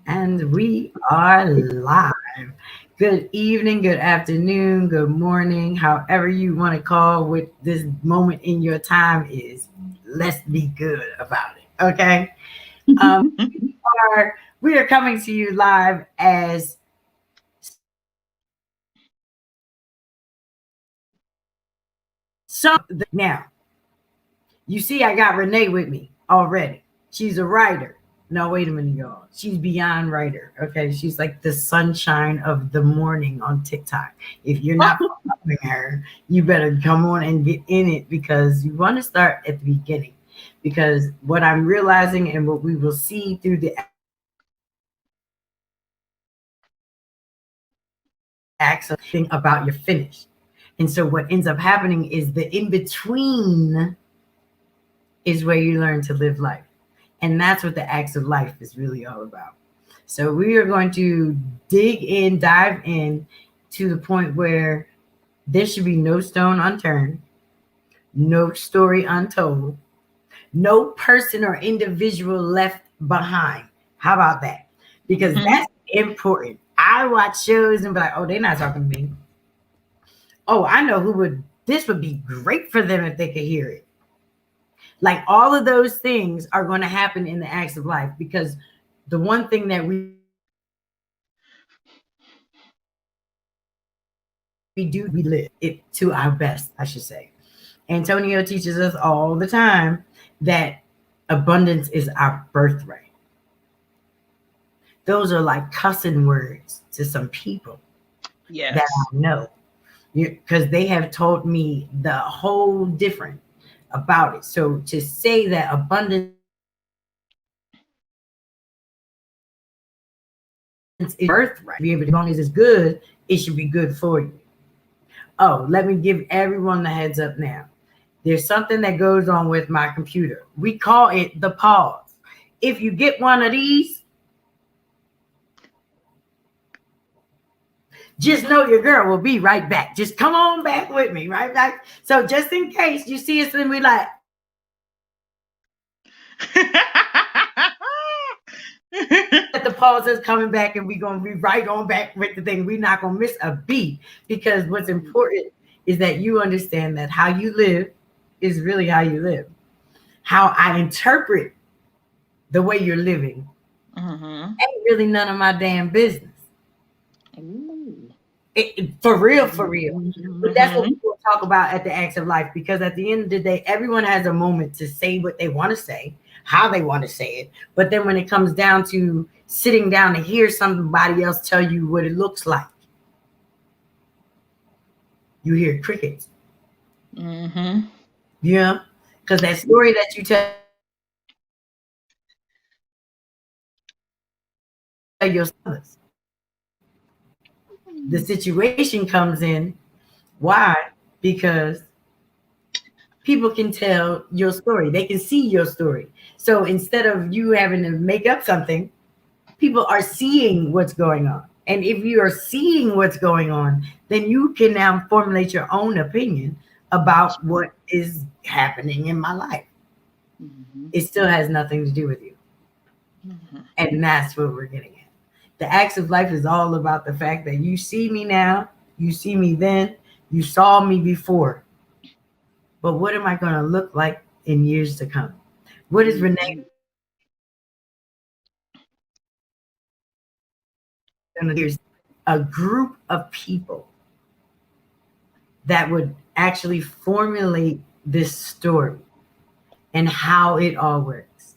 And we are live. Good evening, good afternoon, good morning, however you want to call what this moment in your time is. Let's be good about it. Okay. Um, we are coming to you live as some now. You see, I got Renee with me already. She's a writer. No, wait a minute, y'all. She's beyond writer. Okay. She's like the sunshine of the morning on TikTok. If you're not following her, you better come on and get in it because you want to start at the beginning. Because what I'm realizing and what we will see through the acts of thing about your finish. And so what ends up happening is the in between is where you learn to live life. And that's what the acts of life is really all about. So we are going to dive in to the point where there should be no stone unturned, no story untold, no person or individual left behind. How about that? Because that's important. I watch shows and be like, oh, they're not talking to me. Oh, I know this would be great for them if they could hear it. Like all of those things are going to happen in the acts of life because the one thing that we do, we live it to our best, I should say. Antonio teaches us all the time that abundance is our birthright. Those are like cussing words to some people that I know because they have told me the whole different about it. So to say that abundance is birthright, be able to, as long as it's good, it should be good for you. Oh, let me give everyone the heads up now. There's something that goes on with my computer. We call it the pause. If you get one of these, just know your girl will be right back. Just come on back with me, right back. So just in case you see us and we like, the pause is coming back and we're going to be right on back with the thing. We're not going to miss a beat because what's important is that you understand that how you live is really how you live. How I interpret the way you're living ain't really none of my damn business. For real. But that's what we'll talk about at the acts of life because at the end of the day, everyone has a moment to say what they want to say, how they want to say it. But then when it comes down to sitting down to hear somebody else tell you what it looks like, you hear crickets. Yeah, because that story that you tell your brothers, the situation comes in. Why? Because people can tell your story. They can see your story. So instead of you having to make up something, people are seeing what's going on. And if you are seeing what's going on, then you can now formulate your own opinion about what is happening in my life. It still has nothing to do with you. And that's what we're getting at. The acts of life is all about the fact that you see me now, you see me then, you saw me before. But what am I going to look like in years to come? What is Renee? There's a group of people that would actually formulate this story and how it all works.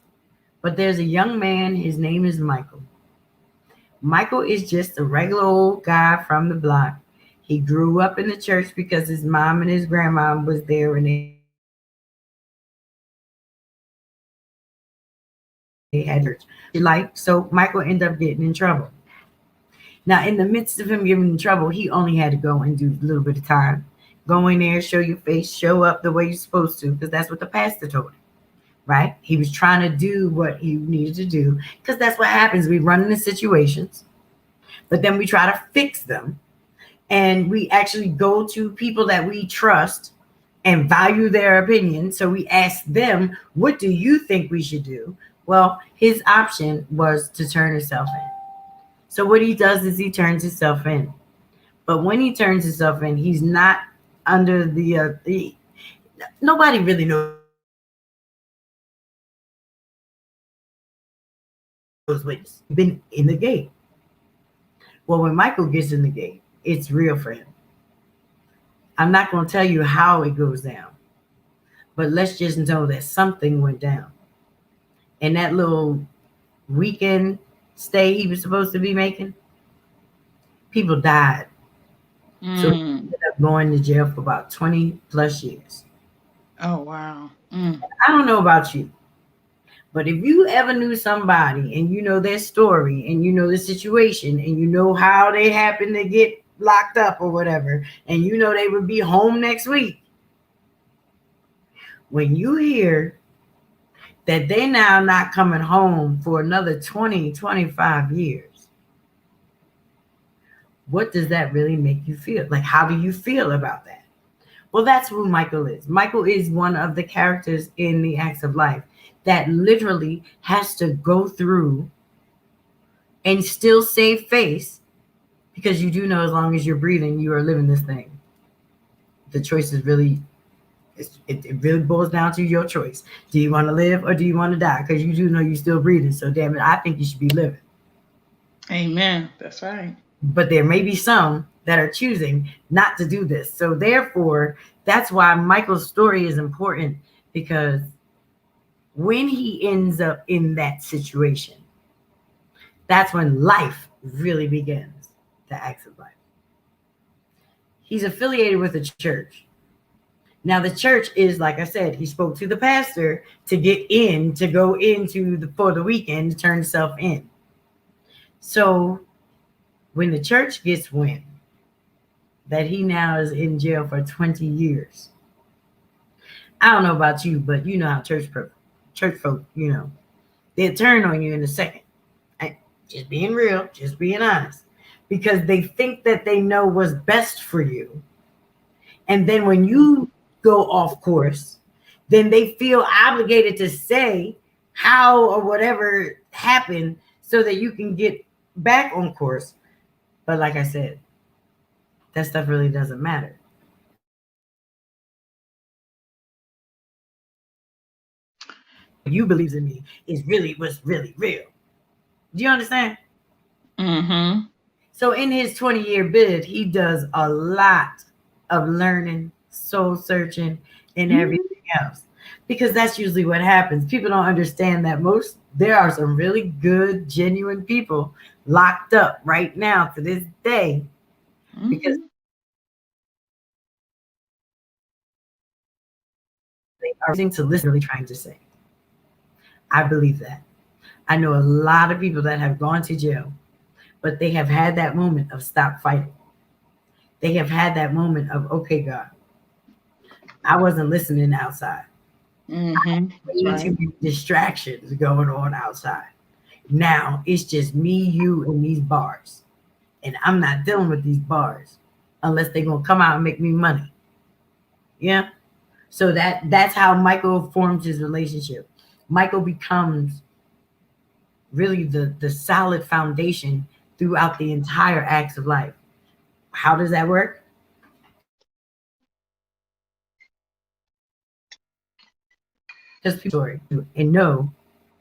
But there's a young man, his name is Michael. Michael is just a regular old guy from the block. He grew up in the church because his mom and his grandma was there and they had church. So Michael ended up getting in trouble. Now, in the midst of him getting in trouble, he only had to go and do a little bit of time. Go in there, show your face, show up the way you're supposed to, because that's what the pastor told him, right? He was trying to do what he needed to do, because that's what happens. We run into situations, but then we try to fix them. And we actually go to people that we trust and value their opinion. So we ask them, what do you think we should do? Well, his option was to turn himself in. So what he does is he turns himself in. But when he turns himself in, he's not under the nobody really knows witness. Been in the gate. Well, when Michael gets in the gate, it's real for him. I'm not going to tell you how it goes down, but let's just know that something went down. And that little weekend stay he was supposed to be making, people died. So he Mm. ended up going to jail for about 20 plus years. Oh, wow. Mm. I don't know about you, but if you ever knew somebody and you know their story and you know the situation and you know how they happened to get locked up or whatever, and you know they would be home next week, when you hear that they now not coming home for another 20, 25 years, what does that really make you feel? Like, how do you feel about that? Well, that's who Michael is. Michael is one of the characters in the Acts of Life that literally has to go through and still save face, because you do know as long as you're breathing, you are living this thing. The choice is really, it really boils down to your choice. Do you want to live or do you want to die? Because you do know you're still breathing. So, damn it, I think you should be living. Amen. That's right. But there may be some that are choosing not to do this. So, therefore, that's why Michael's story is important, because when he ends up in that situation, that's when life really begins, the acts of life. He's affiliated with a church. Now, the church is, like I said, he spoke to the pastor to get in, to go into for the weekend to turn himself in. So, when the church gets wind that he now is in jail for 20 years, I don't know about you, but you know how church folk, they'll turn on you in a second. Just being real, just being honest, because they think that they know what's best for you. And then when you go off course, then they feel obligated to say how or whatever happened so that you can get back on course. But like I said, that stuff really doesn't matter. What you believes in me is really what's really real. Do you understand? Mm-hmm. So in his 20-year bid, he does a lot of learning, soul searching, and Mm. everything else. Because that's usually what happens. People don't understand that there are some really good, genuine people locked up right now to this day because Mm-hmm. they are refusing to listen to what you're really trying to say. I believe that. I know a lot of people that have gone to jail, but they have had that moment of stop fighting. They have had that moment of, okay, God, I wasn't listening outside. Mm-hmm. That's Way right. too many distractions going on outside. Now it's just me, you, and these bars. And I'm not dealing with these bars unless they're gonna come out and make me money. Yeah. So that's how Michael forms his relationship. Michael becomes really the solid foundation throughout the entire acts of life. How does that work? Because people story and know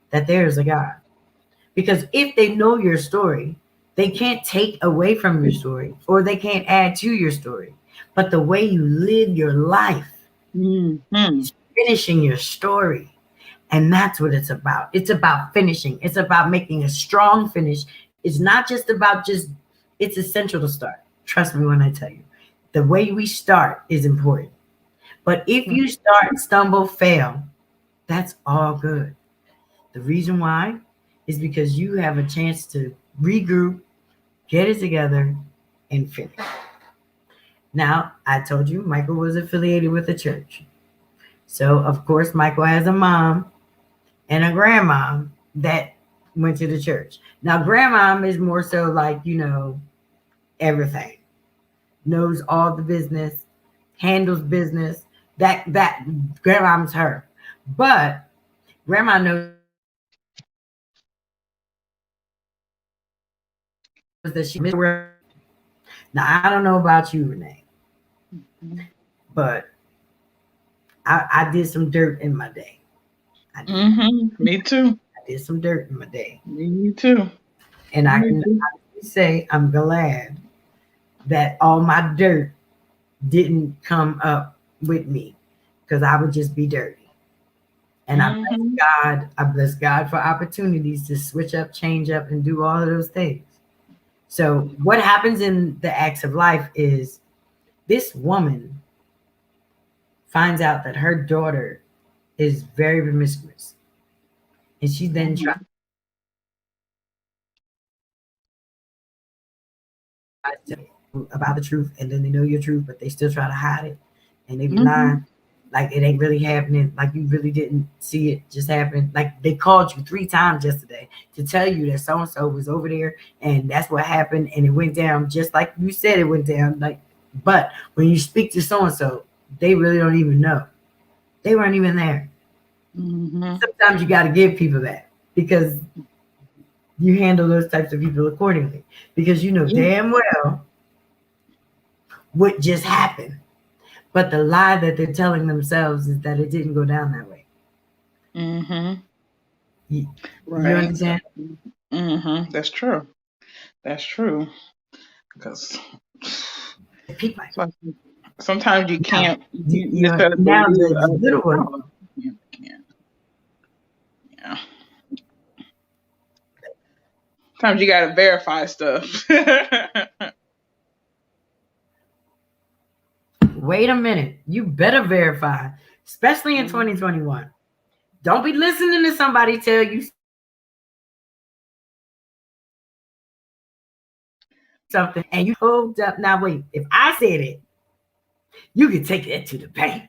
that there is a God. Because if they know your story, they can't take away from your story or they can't add to your story. But the way you live your life Mm-hmm. is finishing your story. And that's what it's about. It's about finishing. It's about making a strong finish. It's not just about just, it's essential to start. Trust me when I tell you. The way we start is important. But if you start, stumble, fail, that's all good. The reason why is because you have a chance to regroup, get it together, and finish. Now, I told you Michael was affiliated with a church. So, of course, Michael has a mom and a grandma that went to the church. Now, grandma is more so like, everything, knows all the business, handles business. That grandma's her. But grandma knows that she missed. Now I don't know about you, Renee, but I did some dirt in my day. I did. Me too. I did some dirt in my day, Me too. and I Me can too. honestly say I'm glad that all my dirt didn't come up with me, because I would just be dirty. And Mm-hmm. I bless God for opportunities to switch up, change up, and do all of those things. So what happens in the acts of life is this woman finds out that her daughter is very promiscuous, and she then tries Mm-hmm. to about the truth, and then they know your truth, but they still try to hide it, and they be Mm-hmm. lying like it ain't really happening, like you really didn't see it just happen. Like they called you 3 times yesterday to tell you that so and so was over there, and that's what happened, and it went down just like you said it went down. Like, but when you speak to so and so, they really don't even know. They weren't even there. Mm-hmm. Sometimes you got to give people that, because you handle those types of people accordingly, because you know Yeah. damn well what just happened. But the lie that they're telling themselves is that it didn't go down that way. Mm-hmm. You, you Right. understand? Mm-hmm. That's true. That's true. Because People sometimes you now, can't you necessarily now believe the other. little one, Oh, you can't. Yeah. Sometimes you gotta verify stuff. wait a minute, you better verify, especially in Mm-hmm. 2021. Don't be listening to somebody tell you something and you hold up. Now wait, if I said it, you can take that to the bank,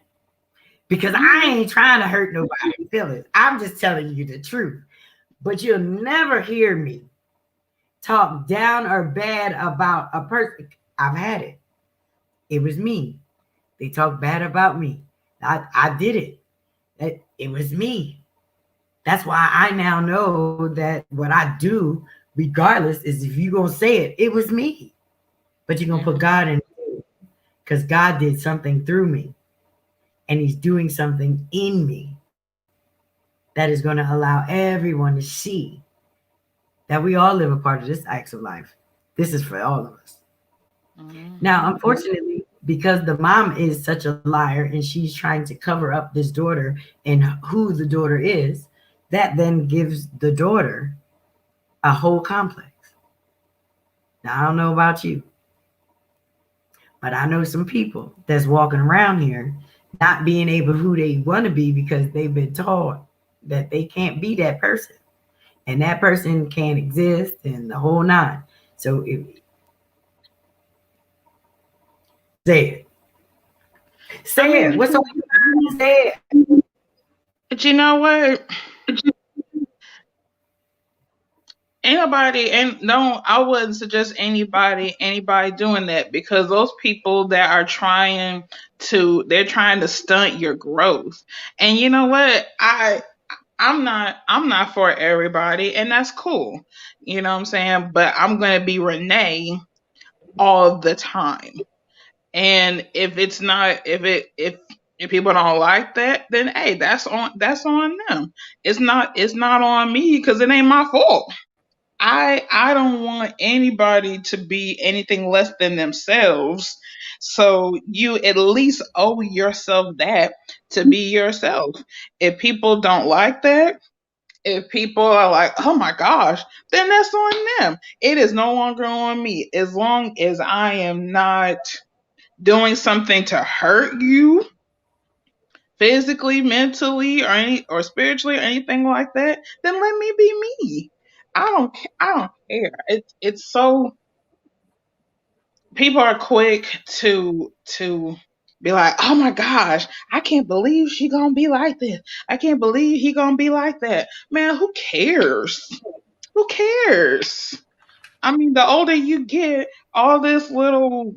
because I Mm-hmm. ain't trying to hurt nobody's feelings. I'm just telling you the truth. But you'll never hear me talk down or bad about a person. I've had it. It was me. They talk bad about me. I did it. It was me. That's why I now know that what I do, regardless, is if you're going to say it, it was me. But you're going to put Mm-hmm. God in it, because God did something through me, and He's doing something in me that is going to allow everyone to see that we all live a part of this acts of life. This is for all of us. Now, Mm-hmm. unfortunately, because the mom is such a liar and she's trying to cover up this daughter and who the daughter is, that then gives the daughter a whole complex. Now, I don't know about you, but I know some people that's walking around here not being able who they want to be, because they've been taught that they can't be that person and that person can't exist and the whole nine. So if say it, I say it. mean, What's so say it? but you know what? Anybody, and no, I wouldn't suggest anybody doing that, because those people that are they're trying to stunt your growth. And you know what? I'm not for everybody, and that's cool. You know what I'm saying? But I'm gonna be Renee all the time. And if it's not if people don't like that, then hey, that's on them. It's not on me, because it ain't my fault. I don't want anybody to be anything less than themselves. So you at least owe yourself that, to be yourself. If people don't like that, if people are like, "Oh my gosh," then that's on them. It is no longer on me. As long as I am not doing something to hurt you physically, mentally, or spiritually, or anything like that, then let me be me. I don't care. It's so people are quick to be like, "Oh my gosh, I can't believe she gonna be like this. I can't believe he gonna be like that." Man, who cares? Who cares? I mean, the older you get, all this little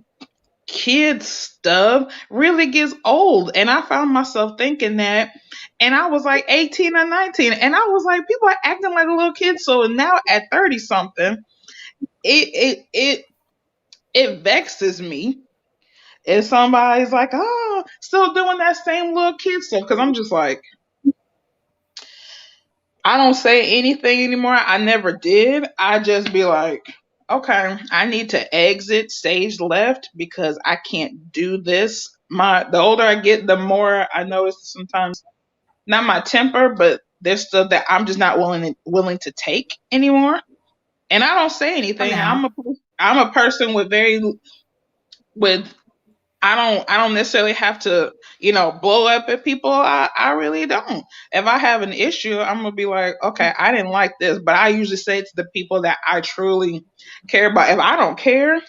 kid stuff really gets old. And I found myself thinking that. And I was like 18 or 19. And I was like, people are acting like a little kid. So now at 30 something, it it vexes me if somebody's like, oh, still doing that same little kid stuff, because I'm just like, I don't say anything anymore. I never did. I just be like, okay, I need to exit stage left because I can't do this. The older I get, the more I notice sometimes not my temper, but there's stuff that I'm just not willing to take anymore. And I don't say Oh, anything. now, I'm a person with with I don't necessarily have to, blow up at people. I really don't. If I have an issue, I'm gonna be like, okay, I didn't like this, but I usually say it to the people that I truly care about. If I don't care,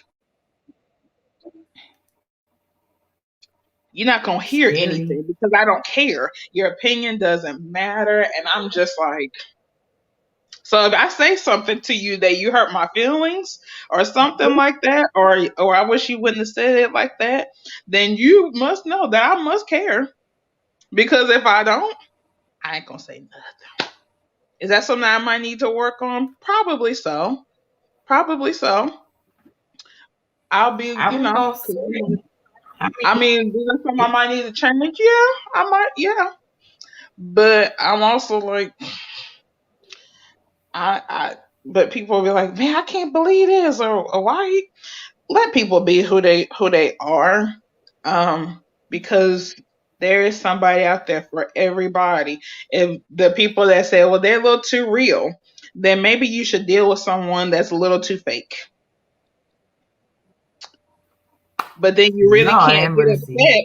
you're not gonna hear scary. anything because I don't care. Your opinion doesn't matter, and I'm just like, so if I say something to you that you hurt my feelings or something like that, or I wish you wouldn't have said it like that, then you must know that I must care. Because if I don't, I ain't gonna say nothing. Is that something I might need to work on? Probably so. Probably so. I'll be, I would go 'cause, say, I I mean, mean, is that something I it, might need to change? Yeah, I might. Yeah, but I'm also like, I but people will be like, man, I can't believe this, or why? Let people be who they are, because there is somebody out there for everybody. If the people that say, well, they're a little too real, then maybe you should deal with someone that's a little too fake. But then you really Lord can't have get mercy. upset.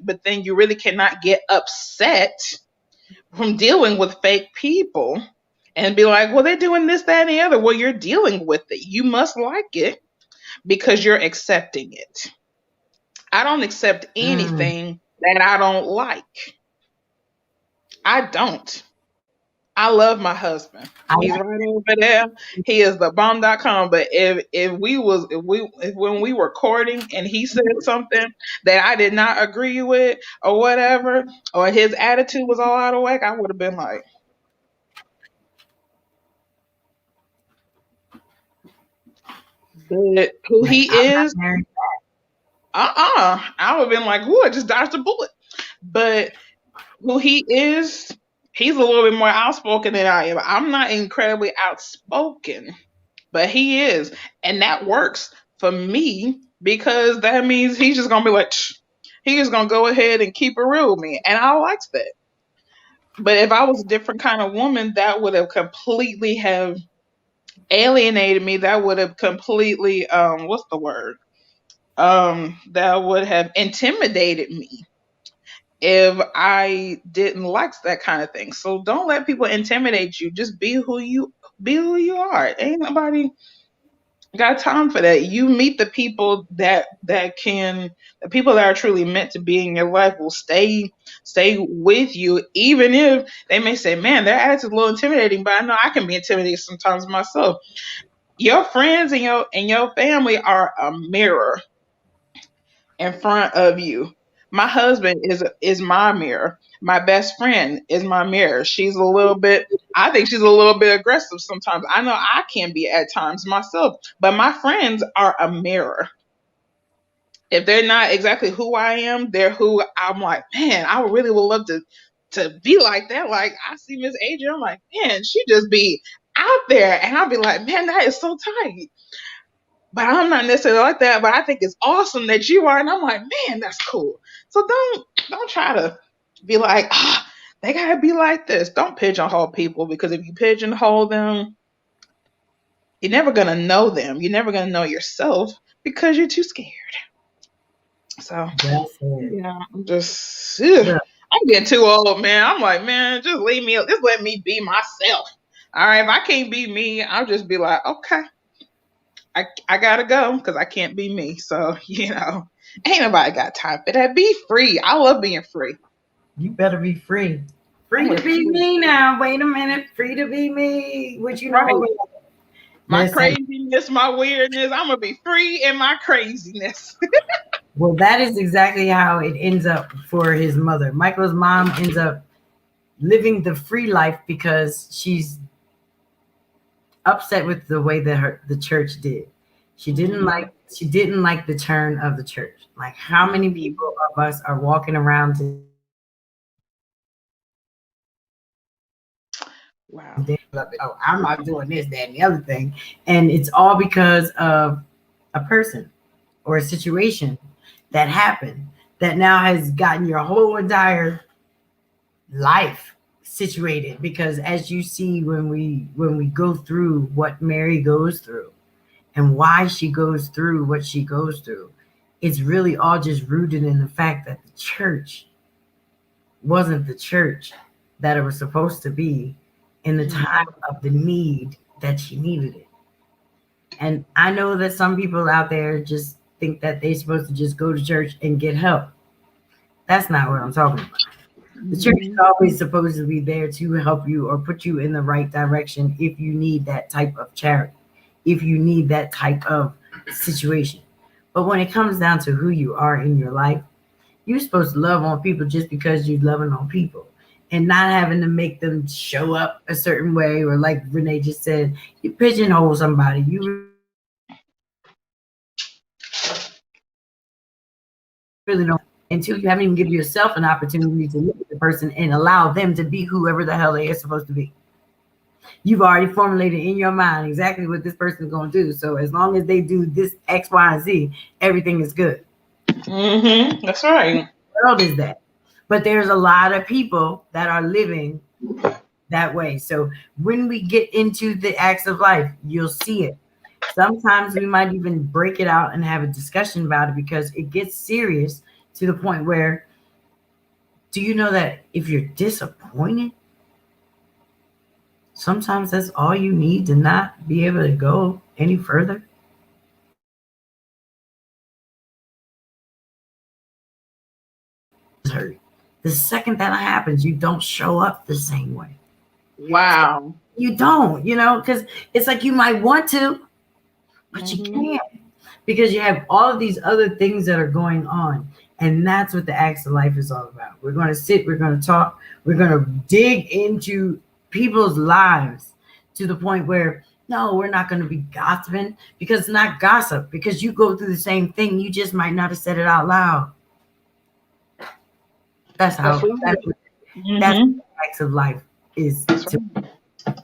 But then you really cannot get upset from dealing with fake people and be like, well, they're doing this, that, and the other. Well, you're dealing with it. You must like it because you're accepting it. I don't accept Mm, anything that I don't like. I don't. I love my husband. I He's right over there. He is the bomb.com. But if when we were courting and he said something that I did not agree with or whatever, or his attitude was all out of whack, I would have been like, but who like, he I'm not is, married. I would have been like, whoa, I just dodged a bullet. But who he is, he's a little bit more outspoken than I am. I'm not incredibly outspoken, but he is. And that works for me because that means he's just going to be like, he's just going to go ahead and keep it real with me. And I like that. But if I was a different kind of woman, that would have completely have alienated me. That would have completely, what's the word? That would have intimidated me if I didn't like that kind of thing. So don't let people intimidate you. Just be who you are. Ain't nobody got time for that. You meet the people the people that are truly meant to be in your life will stay with you, even if they may say, man, their attitude's a little intimidating, but I know I can be intimidated sometimes myself. Your friends and your family are a mirror in front of you. My husband is my mirror. My best friend is my mirror. I think she's a little bit aggressive sometimes. I know I can be at times myself, but my friends are a mirror. If they're not exactly who I am, they're who I'm like, man, I really would love to be like that. Like I see Miss Adrian, I'm like, man, she just be out there. And I'll be like, man, that is so tight. But I'm not necessarily like that. But I think it's awesome that you are, and I'm like, man, that's cool. So don't try to be like, they gotta be like this. Don't pigeonhole people because if you pigeonhole them, you're never gonna know them. You're never gonna know yourself because you're too scared. So That's it. yeah, ugh. Look, I'm getting too old, man. I'm like, man, just let me be myself. All right, if I can't be me, I'll just be like, okay, I gotta go because I can't be me. So, ain't nobody got time for that. Be free. I love being free. you better be free. Free I'm to a be free. me now. Wait a minute. Free to be me. That's What you know right. about? My Listen. craziness, my weirdness. I'm gonna be free in my craziness. Well, that is exactly how it ends up for his mother. Michael's mom ends up living the free life because she's upset with the way that the church did. She didn't like the turn of the church. Like how many Mhm. people of us are walking around today Wow. oh, I'm not doing this, that, and the other thing. And it's all because of a person or a situation that happened that now has gotten your whole entire life situated. Because as you see, when we go through what Mary goes through and why she goes through what she goes through, it's really all just rooted in the fact that the church wasn't the church that it was supposed to be in the time Mhm. of the need that she needed it. And I know that some people out there just think that they're supposed to just go to church and get help. That's not what I'm talking about. The church is Mhm. always supposed to be there to help you or put you in the right direction if you need that type of charity, if you need that type of situation. But when it comes down to who you are in your life, you're supposed to love on people just because you're loving on people and not having to make them show up a certain way, or like Renee just said, you pigeonhole somebody. You really don't until you haven't even given yourself an opportunity to look at the person and allow them to be whoever the hell they are supposed to be. You've already formulated in your mind exactly what this person is going to do. So as long as they do this X, Y, and Z, everything is good. Mhm. That's right. The world is that. But there's a lot of people that are living that way. So when we get into the acts of life, you'll see it. Sometimes we might even break it out and have a discussion about it because it gets serious to the point where, do you know that if you're disappointed, sometimes that's all you need to not be able to go any further? Hurt. The second that happens, you don't show up the same way. Wow. You don't, because it's like you might want to, but you Mhm. can't because you have all of these other things that are going on. And that's what the acts of life is all about. We're going to sit, we're going to talk, we're going to dig into people's lives to the point where, no, we're not going to be gossiping because it's not gossip, because you go through the same thing. You just might not have said it out loud. That's That's how, right. that's Mhm. what the acts of life is. That's right.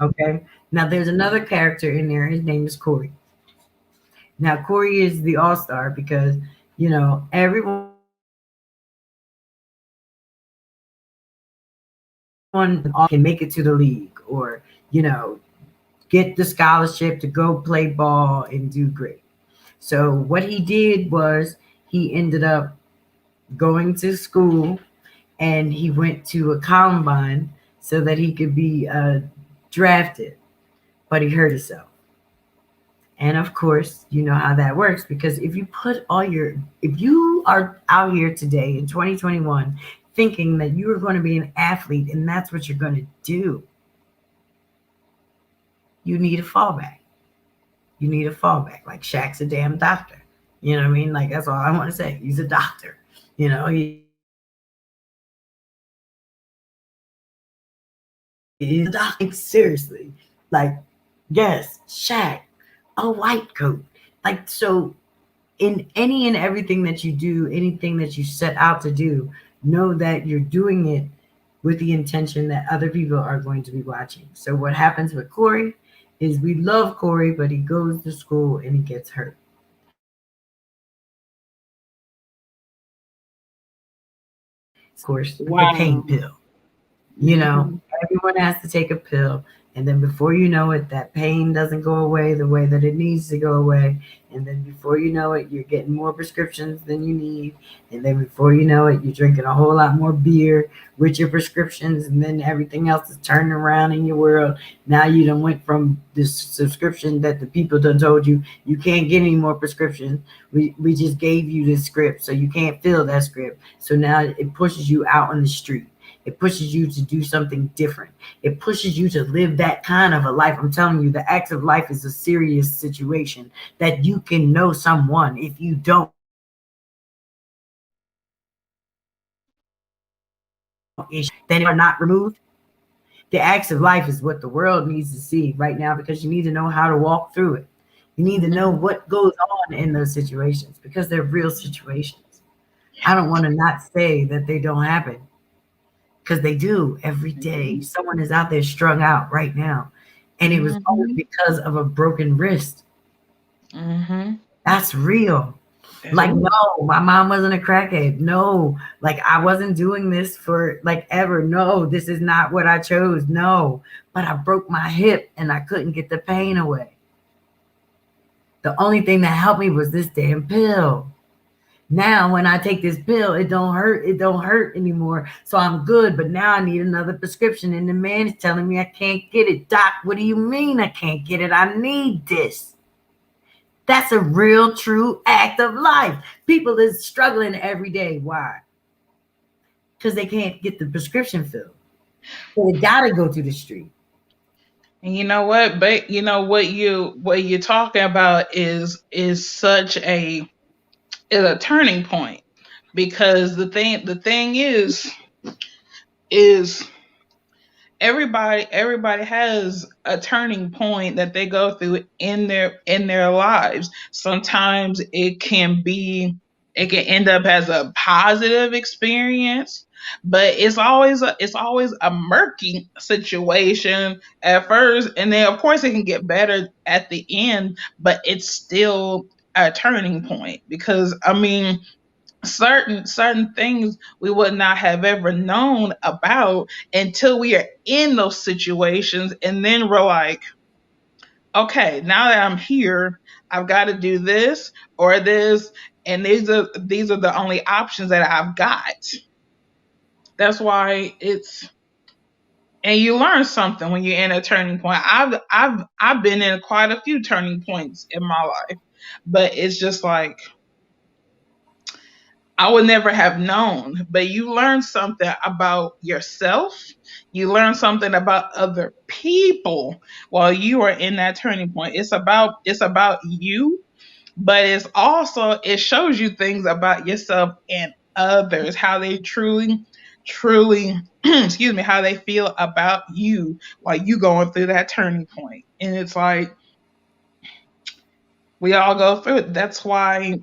Okay. Now, there's another character in there. His name is Corey. Now, Corey is the all star because, everyone can make it to the league or, you know, get the scholarship to go play ball and do great. So, what he did was he ended up going to school and he went to a combine so that he could be drafted, but he hurt himself. And of course, you know how that works because if you are out here today in 2021 thinking that you are going to be an athlete and that's what you're going to do, you need a fallback. You need a fallback. Like Shaq's a damn doctor. You know what I mean? Like that's all I want to say. He's a doctor. He's a doctor. Like seriously. Like, yes, Shaq, a white coat. Like so in any and everything that you do, anything that you set out to do, know that you're doing it with the intention that other people are going to be watching. So what happens with Corey is we love Corey, but he goes to school and he gets hurt. Of course, the pain Wow. pill. Mhm. Everyone has to take a pill. And then before you know it, that pain doesn't go away the way that it needs to go away. And then before you know it, you're getting more prescriptions than you need. And then before you know it, you're drinking a whole lot more beer with your prescriptions. And then everything else is turning around in your world. Now you done went from this subscription that the people done told you you can't get any more prescriptions. We just gave you this script, so you can't fill that script. So now it pushes you out on the street. It pushes you to do something different. It pushes you to live that kind of a life. I'm telling you, the acts of life is a serious situation that you can know someone. If you don't, then are not removed. The acts of life is what the world needs to see right now, because you need to know how to walk through it. You need to know Mhm. what goes on in those situations, because they're real situations. I don't want to not say that they don't happen, because they do every day. Someone is out there strung out right now, and it was only Mhm. because of a broken wrist. Mhm. That's real. It Like, is. no, my mom wasn't a crackhead. No, like, I wasn't doing this for like ever. No, this is not what I chose. No, but I broke my hip and I couldn't get the pain away. The only thing that helped me was this damn pill. Now, when I take this pill, it don't hurt. It don't hurt anymore. So I'm good. But now I need another prescription. And the man is telling me I can't get it. Doc, what do you mean I can't get it? I need this. That's a real, true act of life. People is struggling every day. Why? Because they can't get the prescription filled. So they gotta go to the street. And you know what? But you know what you're talking about is such a is a turning point, because the thing is everybody has a turning point that they go through in their lives. Sometimes it can end up as a positive experience, but it's always a murky situation at first, and then of course it can get better at the end, but it's still a turning point. Because I mean, certain things we would not have ever known about until we are in those situations, and then we're like, okay, now that I'm here, I've got to do this or this, and these are the only options that I've got. That's why it's and you learn something when you're in a turning point. I've been in quite a few turning points in my life, but it's just like I would never have known. But you learn something about yourself. You learn something about other people while you are in that turning point. It's about you, but it's also it shows you things about yourself and others, how they truly excuse me, how they feel about you while you going through that turning point. And it's like we all go through it. That's why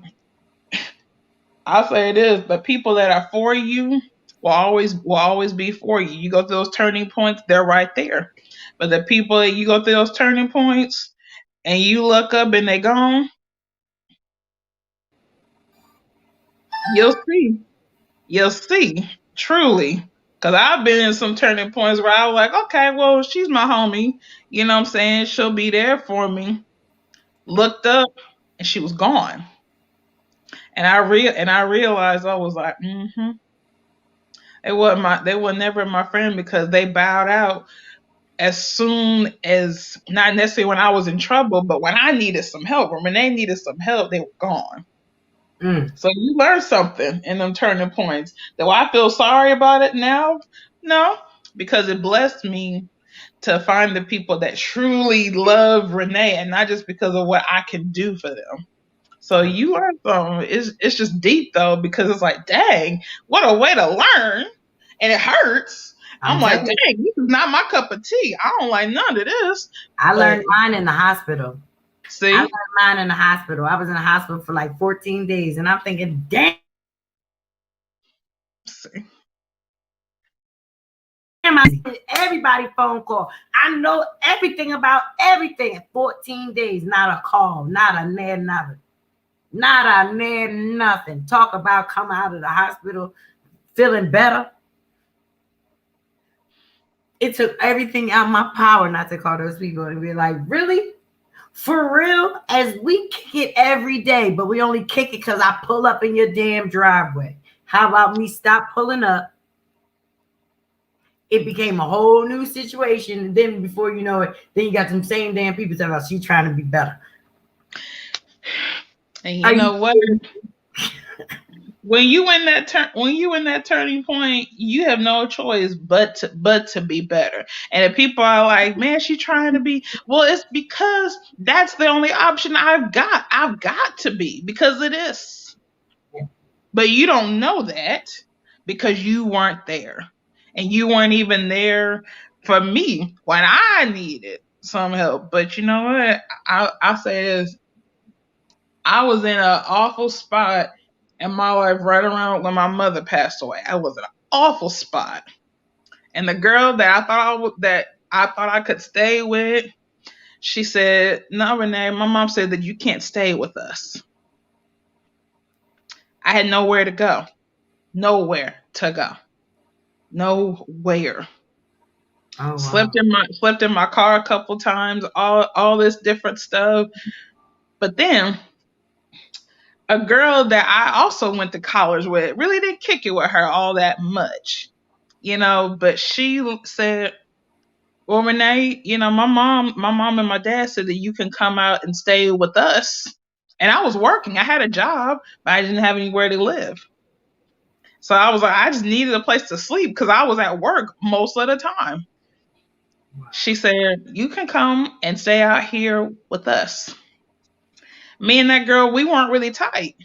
I'll say it is, the people that are for you will always be for you. You go through those turning points, they're right there. But the people that you go through those turning points and you look up and they gone, you'll see. You'll see. Truly. Cause I've been in some turning points where I was like, okay, well, she's my homie. You know what I'm saying? She'll be there for me. Looked up and she was gone. And I realized I was like, they were never my friend, because they bowed out as soon as, not necessarily when I was in trouble, but when I needed some help, or when they needed some help, they were gone. Mm, So you learn something in them turning points. Do I feel sorry about it now? No, because it blessed me to find the people that truly love Renee, and not just because of what I can do for them. So you learn something. It's just deep though, because it's like, dang, what a way to learn, and it hurts. I'm I'm like, telling you, dang, this is not my cup of tea. I don't like none of this. I But learned mine in the hospital. I learned see, mine in the hospital. I was in the hospital for like 14 days, and I'm thinking, damn, see, everybody phone call. I know everything about everything in 14 days. Not a call, not a near nothing. Not a near nothing. Talk about come out of the hospital feeling better. It took everything out of my power not to call those people and be like, really? For real? As we kick it every day, but we only kick it because I pull up in your damn driveway. How about me stop pulling up? It became a whole new situation. And then before you know it, then you got them same damn people talking about she's trying to be better. and Are you you know what? When you in that turning point, you have no choice but to be better. And if people are like, man, she's trying to be, well, it's because that's the only option I've got. I've got to be, because it is. But you don't know that because you weren't there. And you weren't even there for me when I needed some help. But you know what? I say this. I was in an awful spot in my life right around when my mother passed away. I was in an awful spot. And the girl that I thought I could stay with, she said, "No, Renee, my mom said that you can't stay with us." I had nowhere to go. Nowhere to go. Nowhere. Oh Slept wow. in my car a couple times, all this different stuff. But then a girl that I also went to college with really didn't kick it with her all that much, but she said, "Well, Renee, my mom and my dad said that you can come out and stay with us." And I was working. I had a job, but I didn't have anywhere to live. So I was like, I just needed a place to sleep because I was at work most of the time. Wow. She said, "You can come and stay out here with us." Me and that girl, we weren't really tight,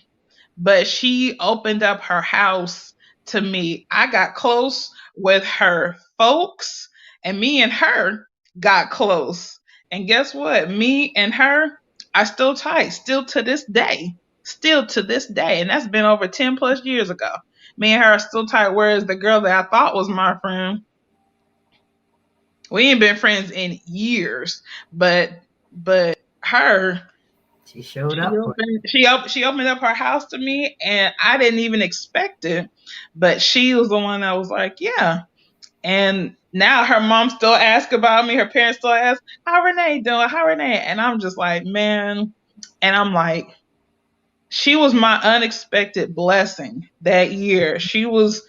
but she opened up her house to me. I got close with her folks, and me and her got close. And guess what? Me and her are still tight, still to this day. Still to this day. And that's been over 10 plus years ago. Me and her are still tight, whereas the girl that I thought was my friend, we ain't been friends in years. But her, She showed up for she opened up her house to me, and I didn't even expect it. But she was the one that was like, "Yeah." And now her mom still asks about me. Her parents still ask, "How Renee doing? How Renee?" And I'm just like, man. And I'm like, she was my unexpected blessing that year. She was,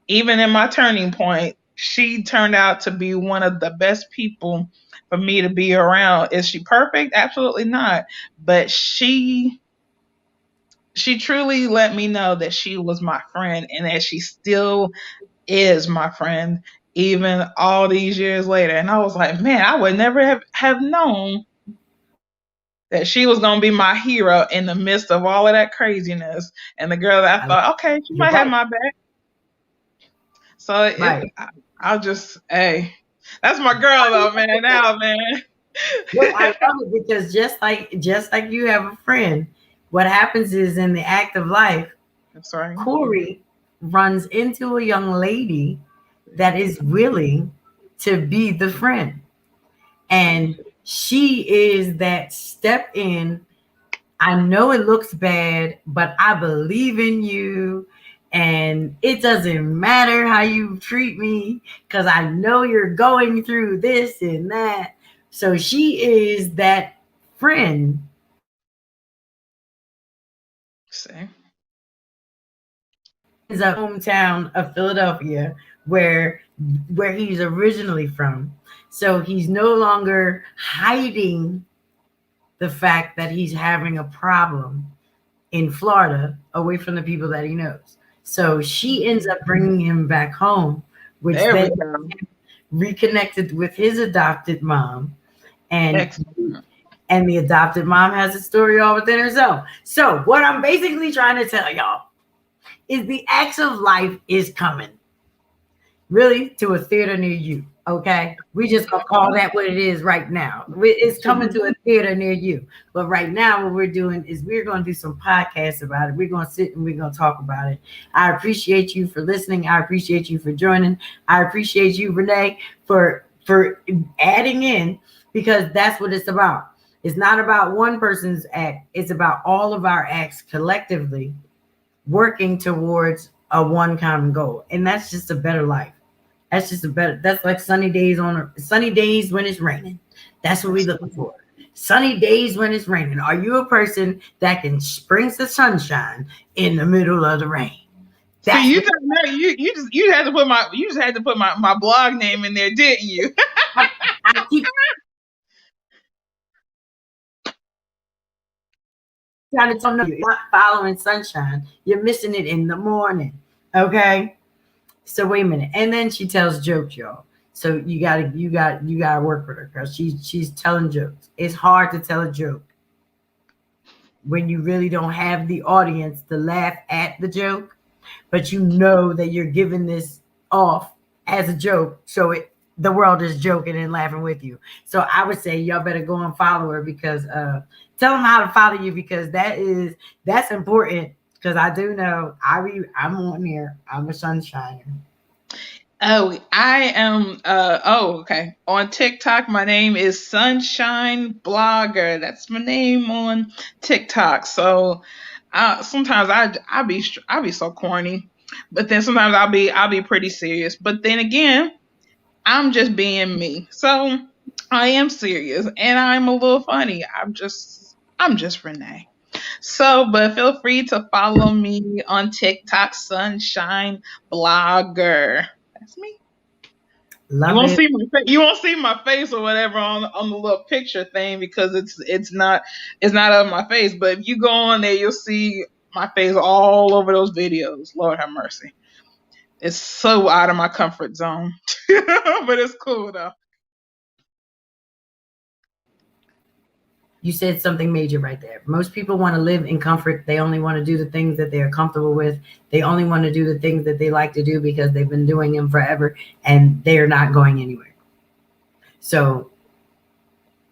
even in my turning point, she turned out to be one of the best people for me to be around. Is she perfect? Absolutely not. But she truly let me know that she was my friend and that she still is my friend even all these years later. And I was like, man, I would never have known that she was going to be my hero in the midst of all of that craziness. And the girl that I it. thought, okay, she You're might have right. my back. So Right. I'll just, hey, that's my girl though, man. Now, man. Look, I love it because just like you have a friend, what happens is in the act of life, I'm sorry. Corey runs into a young lady that is willing to be the friend. And she is that step in. I know it looks bad, but I believe in you. And it doesn't matter how you treat me because I know you're going through this and that. So she is that friend See, is a hometown of Philadelphia where where he's originally from. So he's no longer hiding the fact that he's having a problem in Florida away from the people that he knows. So she ends up bringing him back home, which there we then go. reconnected with his adopted mom. And Excellent. and the adopted mom has a story all within herself. So what I'm basically trying to tell y'all is the acts of life is coming really to a theater near you. Okay, we just gonna call that what it is right now. It's coming to a theater near you. But right now, what we're doing is we're gonna do some podcasts about it. We're gonna sit and we're gonna talk about it. I appreciate you for listening. I appreciate you for joining. I appreciate you, Renee, for adding in because that's what it's about. It's not about one person's act. It's about all of our acts collectively working towards a one common goal, and that's just a better life. That's just a better. That's like sunny days when it's raining. That's what we're looking for. Sunny days when it's raining. Are you a person that can bring the sunshine in the middle of the rain? See, That's you what don't know. You just had to put my blog name in there, didn't you? I keep trying to tell you. You're not following sunshine. You're missing it in the morning. Okay. So wait a minute. And then she tells jokes, y'all. So you gotta work with her because she's telling jokes. It's hard to tell a joke when you really don't have the audience to laugh at the joke, but you know that you're giving this off as a joke. So the world is joking and laughing with you. So I would say y'all better go and follow her, because tell them how to follow you, because that's important. Because I do know I'm on there. I'm a sunshiner. Oh, I am. Okay. On TikTok, my name is Sunshine Blogger. That's my name on TikTok. So, sometimes I be so corny, but then sometimes I'll be pretty serious. But then again, I'm just being me. So I am serious and I'm a little funny. I'm just Renee. So, but feel free to follow me on TikTok, Sunshine Blogger. That's me. Love it. You won't see my face or whatever on the little picture thing because it's not of my face. But if you go on there, you'll see my face all over those videos. Lord have mercy. It's so out of my comfort zone, but it's cool though. You said something major right there. Most people want to live in comfort. They only want to do the things that they are comfortable with. They only want to do the things that they like to do because they've been doing them forever, and they are not going anywhere. So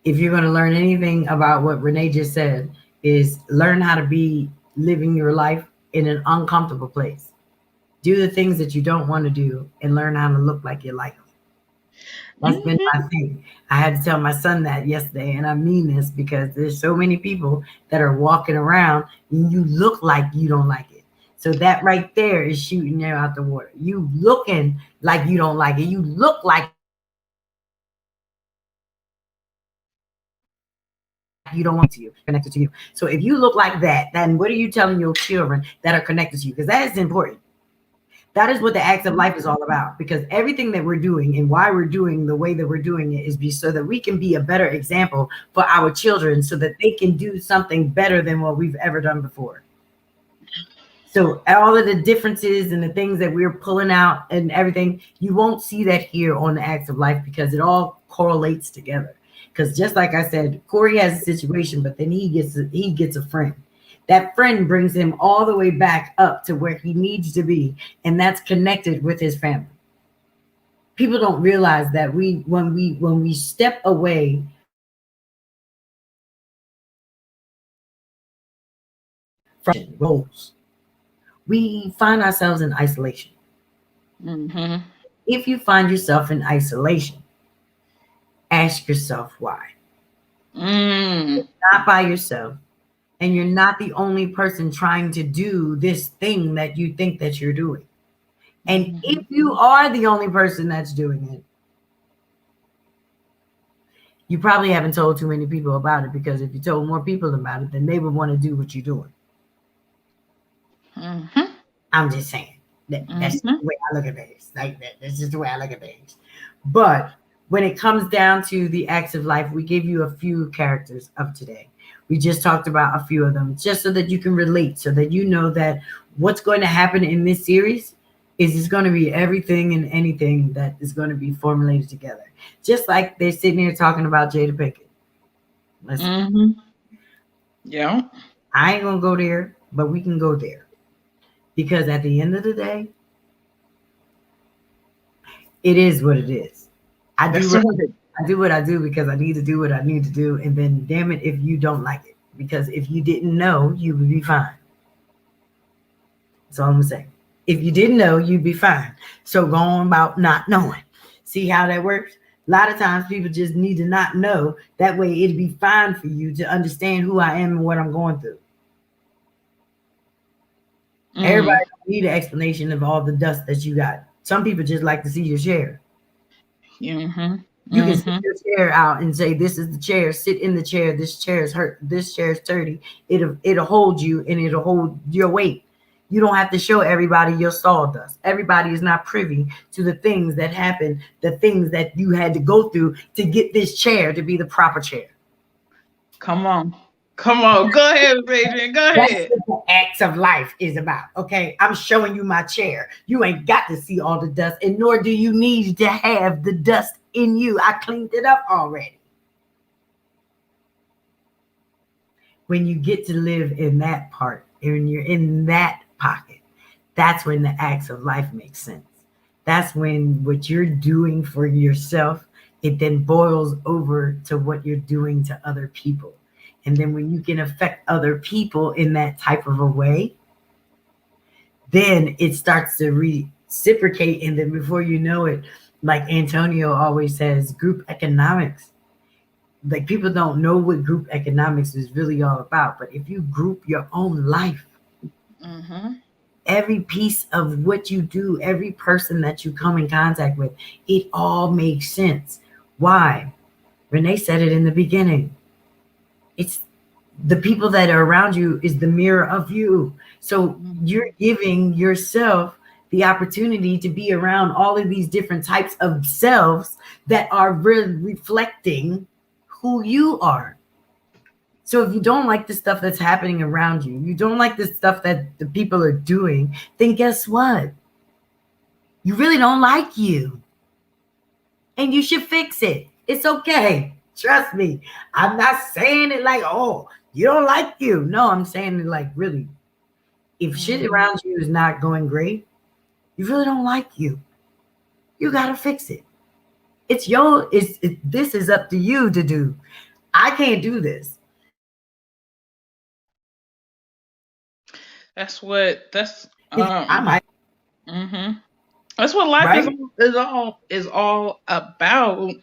if you're going to learn anything about what Renee just said, is learn how to be living your life in an uncomfortable place. Do the things that you don't want to do and learn how to look like you like them. That's been Mm-hmm. my thing. I had to tell my son that yesterday, and I mean this because there's so many people that are walking around and you look like you don't like it. So that right there is shooting you out the water. You looking like you don't like it. You look like you don't want to. You don't want to connected to you. So if you look like that, then what are you telling your children that are connected to you? Because that is important. That is what the acts of life is all about, because everything that we're doing and why we're doing the way that we're doing it is so that we can be a better example for our children, so that they can do something better than what we've ever done before. So all of the differences and the things that we're pulling out and everything, you won't see that here on the acts of life, because it all correlates together. Because just like I said, Corey has a situation, but then he gets a friend. That friend brings him all the way back up to where he needs to be, and that's connected with his family. People don't realize that when we step away from roles, we find ourselves in isolation. Mm-hmm. If you find yourself in isolation, ask yourself why. Mm. Not by yourself, and you're not the only person trying to do this thing that you think that you're doing. And if Mm-hmm. you are the only person that's doing it, you probably haven't told too many people about it, because if you told more people about it, then they would want to do what you're doing. Mm-hmm. I'm just saying that's just Mm-hmm. the way I look at things. Like that. That's just the way I look at things. But when it comes down to the acts of life, we gave you a few characters of today. We just talked about a few of them, just so that you can relate, so that you know that what's going to happen in this series is it's going to be everything and anything that is going to be formulated together. Just like they're sitting here talking about Jada Pinkett. Listen, Mm-hmm. Yeah. I ain't gonna go there, but we can go there, because at the end of the day, it is what it is. I do That's what right. I do what I do because I need to do what I need to do, and then damn it if you don't like it, because if you didn't know, you would be fine. That's all I'm gonna say. If you didn't know, you'd be fine. So go on about not knowing. See how that works? A lot of times people just need to not know. That way it'd be fine for you to understand who I am and what I'm going through. Everybody Mm. don't need an explanation of all the dust that you got. Some people just like to see your chair. Mm-hmm. You can sit Mm-hmm. your chair out and say, "This is the chair. Sit in the chair. This chair is hurt. This chair is dirty." It'll hold you, and it'll hold your weight. You don't have to show everybody your sawdust. Everybody is not privy to the things that happen, the things that you had to go through to get this chair to be the proper chair. Come on. Come on. Go ahead, Adrian. Go That's ahead. what the acts of life is about. Okay, I'm showing you my chair. You ain't got to see all the dust, and nor do you need to have the dust in you. I cleaned it up already. When you get to live in that part, when you're in that pocket, that's when the acts of life make sense. That's when what you're doing for yourself, it then boils over to what you're doing to other people. And then when you can affect other people in that type of a way, then it starts to reciprocate. And then before you know it, like Antonio always says, group economics. Like people don't know what group economics is really all about. But if you group your own life, Mm-hmm. every piece of what you do, every person that you come in contact with, it all makes sense. Why? Renee said it in the beginning. It's the people that are around you is the mirror of you. So you're Mm-hmm. giving yourself the opportunity to be around all of these different types of selves that are really reflecting who you are. So if you don't like the stuff that's happening around you, you don't like the stuff that the people are doing, then guess what? You really don't like you. And you should fix it. It's okay. Trust me. I'm not saying it like, oh, you don't like you. No, I'm saying it like, really, if shit Mm-hmm. around you is not going great, you really don't like you. You got to fix it. This is up to you to do. I can't do this. That's I might, hmm that's what life is right? is all about,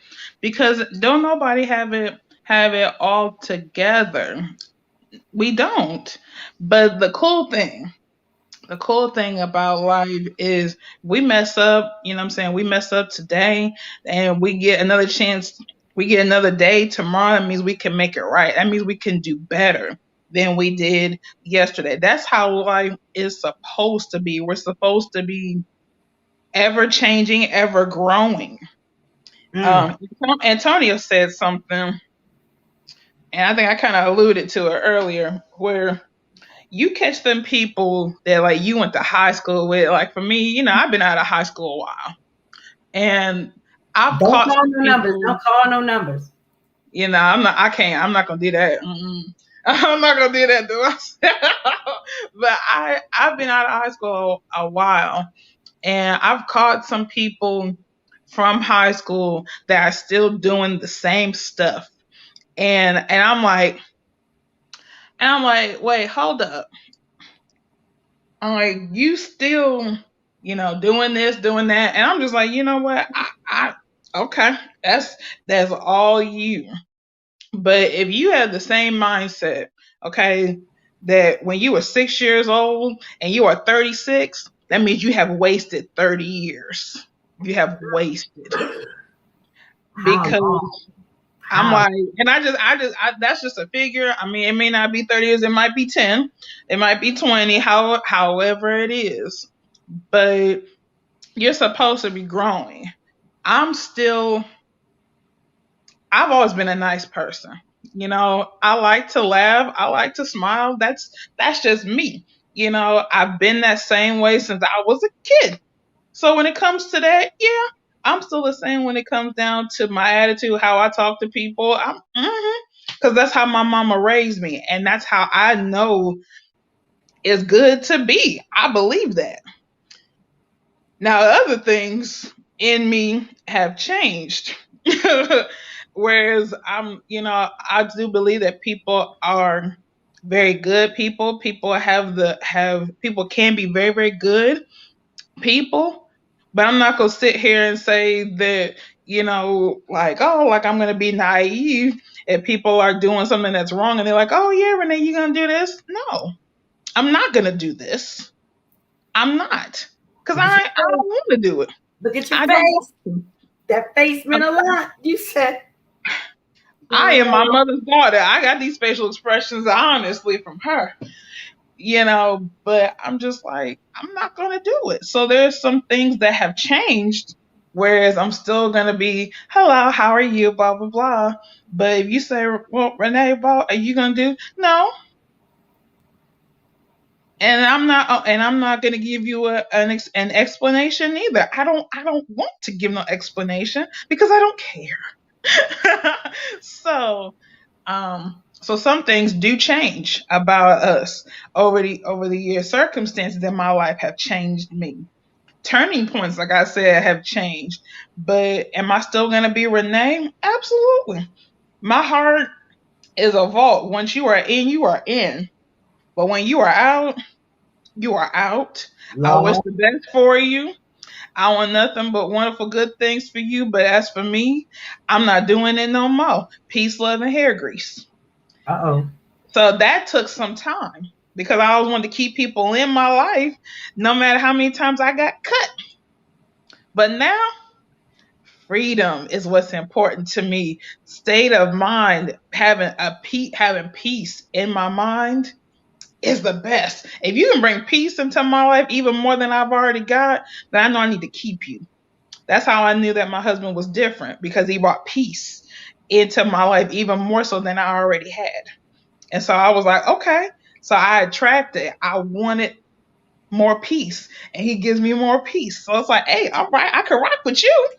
because don't nobody have it all together. We don't. But the cool thing about life is we mess up, you know what I'm saying? We mess up today and we get another chance, we get another day tomorrow. That means we can make it right. That means we can do better than we did yesterday. That's how life is supposed to be. We're supposed to be ever changing, ever growing. Mm. Antonio said something, and I think I kind of alluded to it earlier, where you catch them people that like you went to high school with. Like for me, I've been out of high school a while, and I've Don't caught call some no numbers. people. Don't call no numbers. I can't. I'm not gonna do that. Mm-mm. I'm not gonna do that to myself. But I've been out of high school a while, and I've caught some people from high school that are still doing the same stuff, and I'm like, wait, hold up. I'm like, you still, doing this, doing that, and I'm just like, you know what? Okay, that's all you. But if you have the same mindset, okay, that when you were 6 years old and you are 36, that means you have wasted 30 years. You have wasted, How long? because I'm How? like, and that's just a figure. I mean, it may not be 30 years, it might be 10, it might be 20, however it is. But you're supposed to be growing. I'm still, I've always been a nice person. I like to laugh, I like to smile. That's just me. I've been that same way since I was a kid. So when it comes to that, yeah, I'm still the same when it comes down to my attitude, how I talk to people. Because that's how my mama raised me, and that's how I know it's good to be. I believe that. Now, other things in me have changed. Whereas I do believe that people are very good people. People can be very, very good people. But I'm not gonna sit here and say that, like, oh, like I'm gonna be naive if people are doing something that's wrong and they're like, oh yeah, Renee, you gonna do this? No, I'm not gonna do this. I'm not. Because Look at your I don't face. want to do it. Look at your I don't want face. to. That face meant a lot. You said, I am my girl. mother's daughter. I got these facial expressions honestly from her, but I'm just like, I'm not going to do it. So there's some things that have changed, whereas I'm still going to be, hello, how are you, blah, blah, blah. But if you say, well, Renee, are you going to do? No. And I'm not going to give you an explanation either. I don't want to give no explanation because I don't care. So some things do change about us over the years. Circumstances in my life have changed me. turning points, like I said, have changed. But am I still going to be Renee? Absolutely. My heart is a vault. Once you are in, you are in. But when you are out, you are out. I wish Lord, the best for you. I want nothing but wonderful good things for you. But as for me, I'm not doing it no more. Peace, love, and hair grease. uh-oh. So that took some time because I always wanted to keep people in my life no matter how many times I got cut. But now, freedom is what's important to me. State of mind, having peace in my mind is the best. If you can bring peace into my life even more than I've already got, then I know I need to keep you. That's how I knew that my husband was different because he brought peace into my life even more so than I already had. And so I was like, okay. So I attracted, I wanted more peace, and he gives me more peace. So it's like, hey, all right, I can rock with you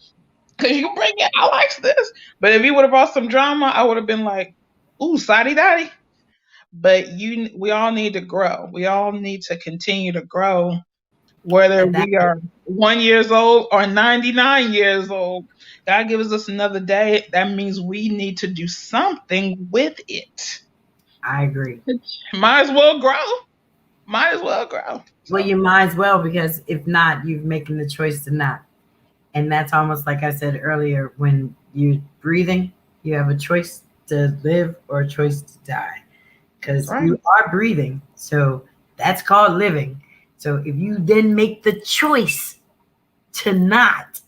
because you bring it. I like this. But if he would have brought some drama, I would have been like, ooh, soddy daddy. But we all need to grow. We all need to continue to grow, whether And that we are 1 years old or 99 years old. God gives us another day. That means we need to do something with it. I agree. Might as well grow. Might as well grow. Well, So you might as well, because if not, you're making the choice to not. And that's almost like I said earlier, when you're breathing, you have a choice to live or a choice to die, that's because right. you are breathing. So that's called living. So if you then make the choice to not,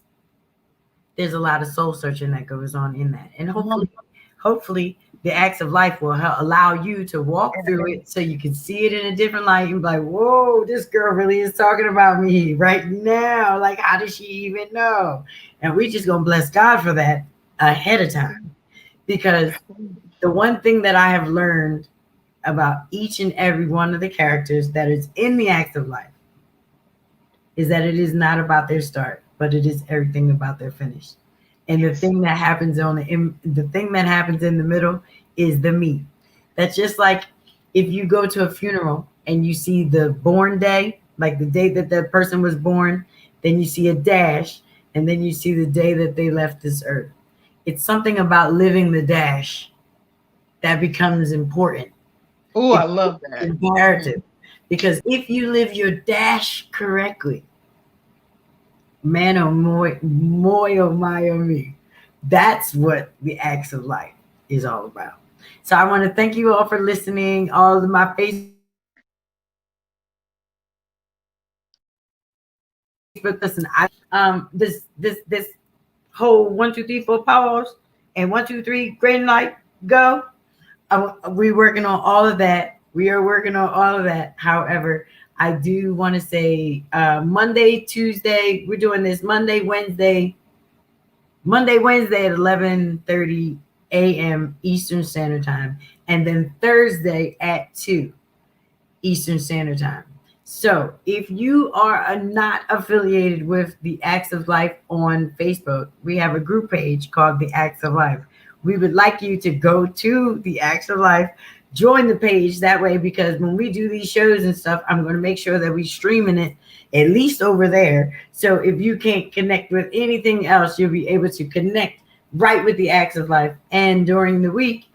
there's a lot of soul searching that goes on in that. And hopefully the acts of life will allow you to walk through it so you can see it in a different light and be like, whoa, this girl really is talking about me right now. Like, how does she even know? And we just gonna bless God for that ahead of time. Because the one thing that I have learned about each and every one of the characters that is in the acts of life is that it is not about their start, but it is everything about their finish. And the thing that happens the thing that happens in the middle is the meat. That's just like if you go to a funeral and you see the born day, like the day that that person was born, then you see a dash, and then you see the day that they left this earth. It's something about living the dash that becomes important. Oh, I It's love that. imperative. Because if you live your dash correctly, man, oh, oh my, oh me. That's what the acts of life is all about. So I want to thank you all for listening. All of my Facebook listen. This whole 1 2 3 4 pause and 1 2 3 green light go. We working on all of that. We are working on all of that. However, I do want to say Monday, Tuesday, we're doing this Monday, Wednesday at 11:30 a.m. Eastern Standard Time, and then Thursday at 2 Eastern Standard Time. So if you are not affiliated with the Acts of Life on Facebook, we have a group page called the Acts of Life. We would like you to go to the Acts of Life, join the page that way, because when we do these shows and stuff, I'm going to make sure that we streaming it at least over there. So if you can't connect with anything else, you'll be able to connect right with the Acts of Life. And during the week,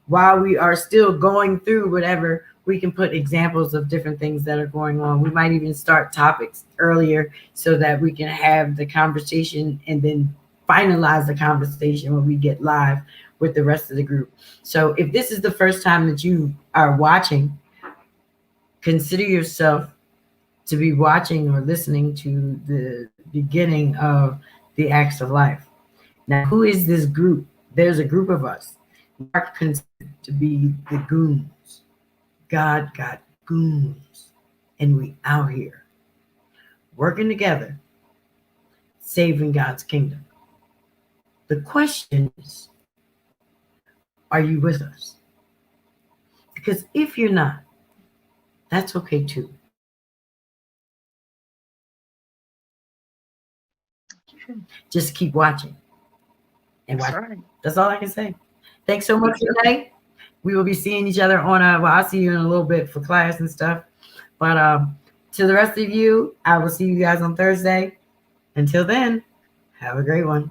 while we are still going through whatever, we can put examples of different things that are going on. We might even start topics earlier so that we can have the conversation and then finalize the conversation when we get live with the rest of the group. So if this is the first time that you are watching, consider yourself to be watching or listening to the beginning of the Acts of Life. Now, who is this group? There's a group of us. We are considered to be the goons. God got goons. And we out here working together, saving God's kingdom. The question is, are you with us? Because if you're not, that's okay too. Just keep watching and That's watch. right. That's all I can say. Thanks so much today. We will be seeing each other on I'll see you in a little bit for class and stuff. But to the rest of you, I will see you guys on Thursday. Until then, have a great one.